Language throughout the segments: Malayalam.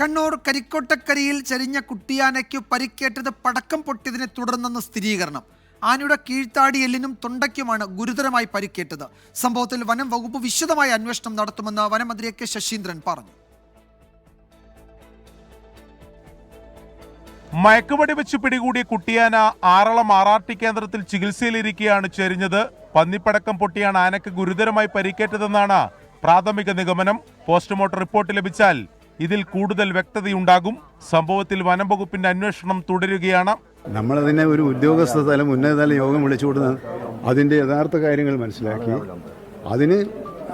കണ്ണൂർ കരിക്കോട്ടക്കരിയിൽ ചരിഞ്ഞ കുട്ടിയാനയ്ക്ക് പരിക്കേറ്റത് പടക്കം പൊട്ടിയതിനെ തുടർന്നെന്ന് സ്ഥിരീകരണം. ആനയുടെ കീഴ്ത്താടി എല്ലിനും തൊണ്ടയ്ക്കുമാണ് ഗുരുതരമായി പരിക്കേറ്റത്. സംഭവത്തിൽ വനം വകുപ്പ് വിശദമായ അന്വേഷണം നടത്തുമെന്ന് വനമന്ത്രി കെ ശശീന്ദ്രൻ പറഞ്ഞു. മയക്കുവെടി വെച്ച് പിടികൂടിയ കുട്ടിയാന ആറളം RRT കേന്ദ്രത്തിൽ ചികിത്സയിലിരിക്കെയാണ് ചെരിഞ്ഞത്. പന്നിപ്പടക്കം പൊട്ടിയാണ് ആനയ്ക്ക് ഗുരുതരമായി പരിക്കേറ്റതെന്നാണ് പ്രാഥമിക നിഗമനം. പോസ്റ്റ്മോർട്ടം റിപ്പോർട്ട് ലഭിച്ചാൽ ഇതിൽ കൂടുതൽ വ്യക്തതയുണ്ടാകും. സംഭവത്തിൽ വനം വകുപ്പിന്റെ അന്വേഷണം തുടരുകയാണ്. നമ്മളതിനെ ഒരു ഉദ്യോഗസ്ഥ തലം ഉന്നതതല യോഗം വിളിച്ചുകൊടുത്ത് അതിന്റെ യഥാർത്ഥ കാര്യങ്ങൾ മനസ്സിലാക്കി അതിന്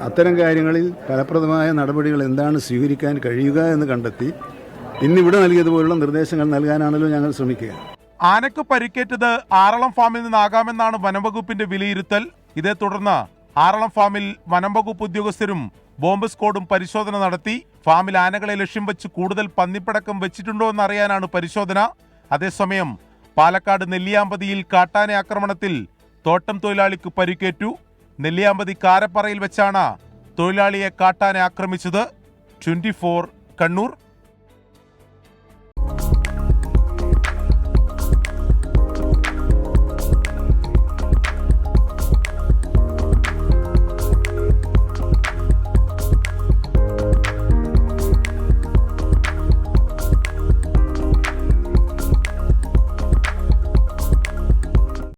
അത്തരം കാര്യങ്ങളിൽ ഫലപ്രദമായ നടപടികൾ എന്താണ് സ്വീകരിക്കാൻ കഴിയുക എന്ന് കണ്ടെത്തി ഇന്നിവിടെ നൽകിയതുപോലുള്ള നിർദ്ദേശങ്ങൾ നൽകാനാണല്ലോ ഞങ്ങൾ ശ്രമിക്കുക. ആനയ്ക്ക് പരിക്കേറ്റത് ആറളം ഫാമിൽ നിന്നാകാമെന്നാണ് വനംവകുപ്പിന്റെ വിലയിരുത്തൽ. ഇതേ തുടർന്ന് ആറളം ഫാമിൽ വനംവകുപ്പ് ഉദ്യോഗസ്ഥരും ബോംബ് സ്ക്വാഡും പരിശോധന നടത്തി. ഫാമിൽ ആനകളെ ലക്ഷ്യം വെച്ച് കൂടുതൽ പന്നിപ്പടക്കം വെച്ചിട്ടുണ്ടോ എന്നറിയാനാണ് പരിശോധന. അതേസമയം പാലക്കാട് നെല്ലിയാമ്പതിയിൽ കാട്ടാന ആക്രമണത്തിൽ തോട്ടം തൊഴിലാളിക്ക് പരിക്കേറ്റു. നെല്ലിയാമ്പതി കാരപ്പറയിൽ വെച്ചാണ് തൊഴിലാളിയെ കാട്ടാന ആക്രമിച്ചത്. 24 കണ്ണൂർ.